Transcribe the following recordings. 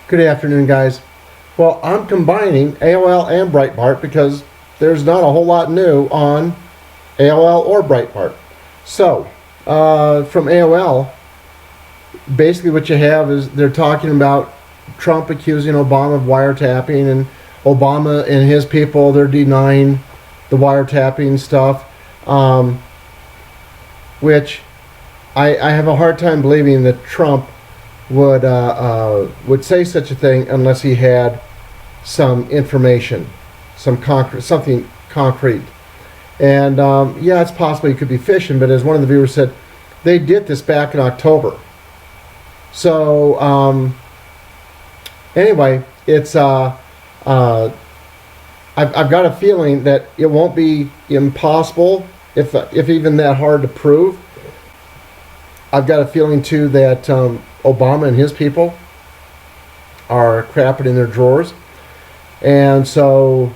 Good afternoon, guys. Well, I'm combining AOL and Breitbart because there's not a whole lot new on AOL or Breitbart. So, from AOL, basically what you have is they're talking about Trump accusing Obama of wiretapping, and Obama and his people, they're denying the wiretapping stuff, which I have a hard time believing that Trump would say such a thing unless he had some information, something concrete. And yeah, it's possible he could be fishing, but as one of the viewers said, they did this back in October. So anyway, it's I've got a feeling that it won't be impossible, if even that hard to prove. I've got a feeling too that Obama and his people are crapping in their drawers, and so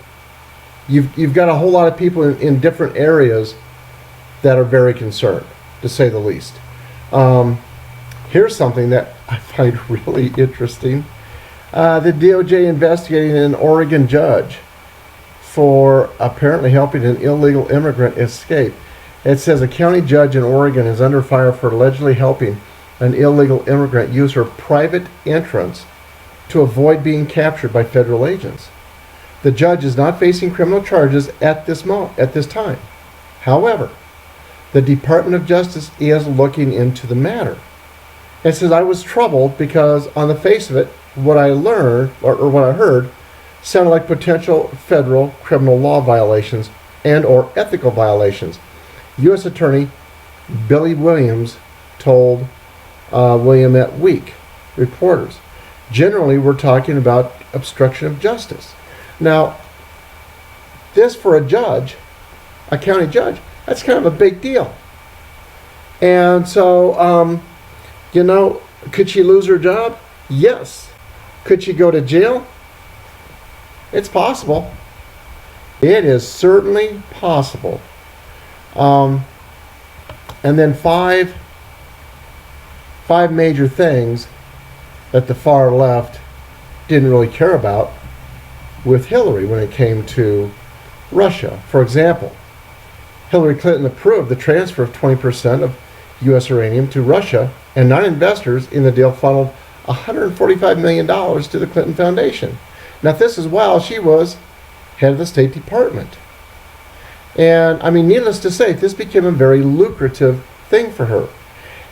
you've got a whole lot of people in different areas that are very concerned, to say the least. Here's something that I find really interesting. The DOJ investigating an Oregon judge for apparently helping an illegal immigrant escape. It says a county judge in Oregon is under fire for allegedly helping an illegal immigrant use her private entrance to avoid being captured by federal agents. The judge is not facing criminal charges at this time. However, the Department of Justice is looking into the matter. It says, I was troubled because on the face of it, what I learned, or what I heard, sounded like potential federal criminal law violations and or ethical violations. U.S. Attorney Billy Williams told Willamette Week reporters. Generally, we're talking about obstruction of justice. Now, this for a judge, a county judge, that's kind of a big deal. And so, could she lose her job? Yes. Could she go to jail? It's possible. It is certainly possible. And then five major things that the far left didn't really care about with Hillary when it came to Russia. For example, Hillary Clinton approved the transfer of 20% of U.S. uranium to Russia, and non-investors in the deal funneled $145 million to the Clinton Foundation. Now, this is while she was head of the State Department. And, needless to say, this became a very lucrative thing for her.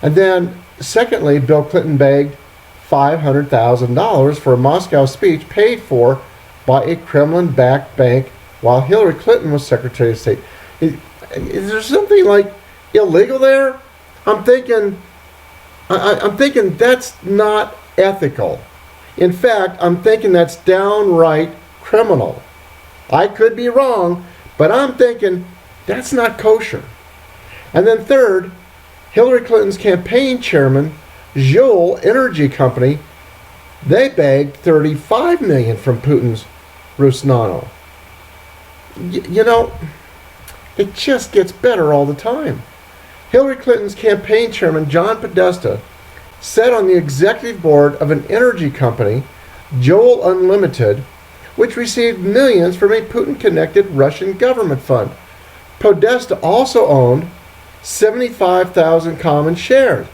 And then, secondly, Bill Clinton begged $500,000 for a Moscow speech paid for by a Kremlin-backed bank while Hillary Clinton was Secretary of State. Is there something like illegal there? I'm thinking that's not ethical. In fact, I'm thinking that's downright criminal. I could be wrong, but I'm thinking that's not kosher. And then third, Hillary Clinton's campaign chairman, Juul Energy Company, they begged $35 million from Putin's Rusnano. It just gets better all the time. Hillary Clinton's campaign chairman, John Podesta, sat on the executive board of an energy company, Juul Unlimited, which received millions from a Putin-connected Russian government fund. Podesta also owned 75,000 common shares.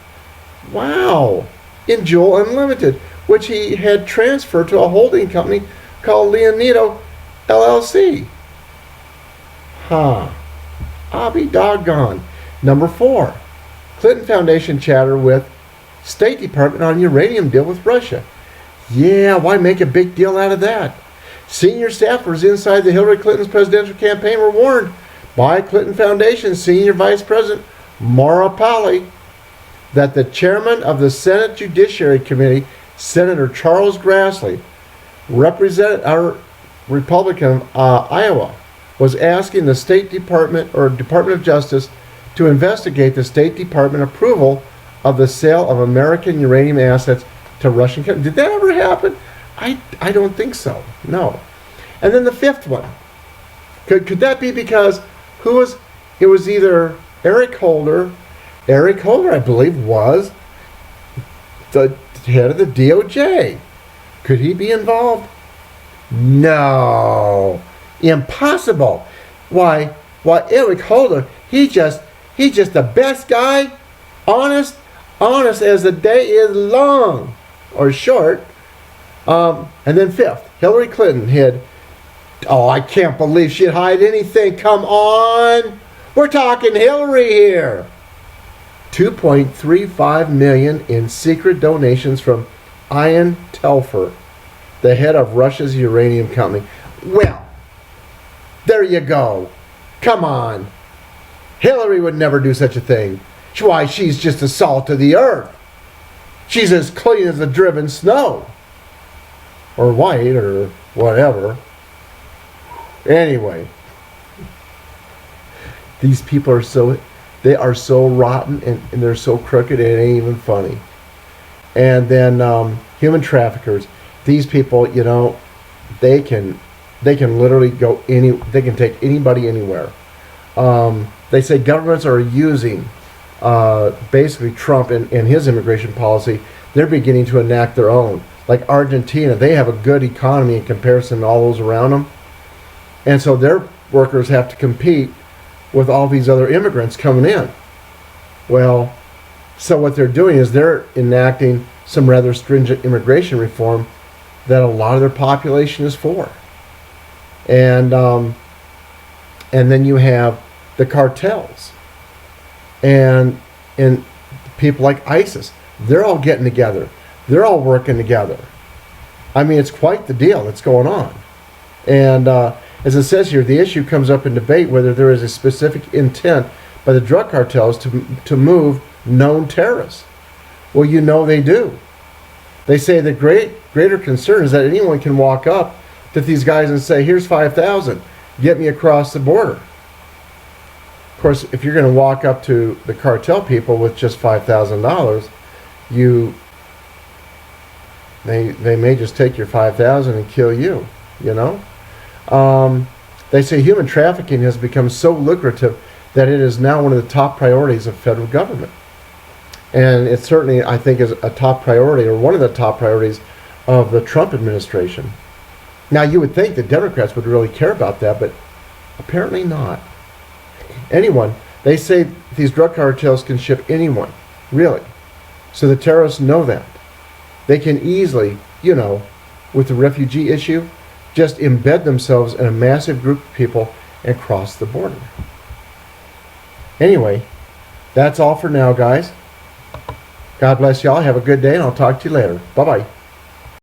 Wow! In Juul Unlimited, which he had transferred to a holding company called Leonido LLC. I'll be doggone. Number 4, Clinton Foundation chatter with State Department on uranium deal with Russia. Yeah, why make a big deal out of that? Senior staffers inside the Hillary Clinton's presidential campaign were warned by Clinton Foundation Senior Vice President Maura Pali that the chairman of the Senate Judiciary Committee, Senator Charles Grassley, our Republican of Iowa, was asking the State Department or Department of Justice to investigate the State Department approval of the sale of American uranium assets to Russian companies. Did that ever happen? I don't think so. No. And then the fifth one. Could that be because it was either Eric Holder. Eric Holder, I believe, was the head of the DOJ. Could he be involved? No. Impossible. Why, Eric Holder, he's just the best guy. Honest as the day is long. Or short. And then fifth, Hillary Clinton hid. Oh, I can't believe she'd hide anything. Come on. We're talking Hillary here. 2.35 million in secret donations from Ian Telfer, the head of Russia's uranium company. Well, there you go. Come on. Hillary would never do such a thing. Why, she's just the salt of the earth. She's as clean as the driven snow. Or white, or whatever. Anyway. These people are so rotten and they're so crooked it ain't even funny. And then human traffickers. These people, they can literally they can take anybody anywhere. They say governments are using basically Trump and his immigration policy. They're beginning to enact their own. Like Argentina, they have a good economy in comparison to all those around them. And so their workers have to compete with all these other immigrants coming in. Well, so what they're doing is they're enacting some rather stringent immigration reform that a lot of their population is for. And then you have the cartels and people like ISIS. They're all getting together. They're all working together. I mean, it's quite the deal that's going on. And as it says here, the issue comes up in debate whether there is a specific intent by the drug cartels to move known terrorists. Well, they do. They say the greater concern is that anyone can walk up to these guys and say, here's 5,000, get me across the border. Of course, if you're going to walk up to the cartel people with just $5,000, they may just take your 5,000 and kill you, They say human trafficking has become so lucrative that it is now one of the top priorities of federal government. And it certainly, I think, is a top priority, or one of the top priorities of the Trump administration. Now, you would think the Democrats would really care about that, but apparently not. They say these drug cartels can ship anyone, really. So the terrorists know that. They can easily, with the refugee issue, just embed themselves in a massive group of people and cross the border. Anyway, that's all for now, guys. God bless y'all. Have a good day, and I'll talk to you later. Bye-bye.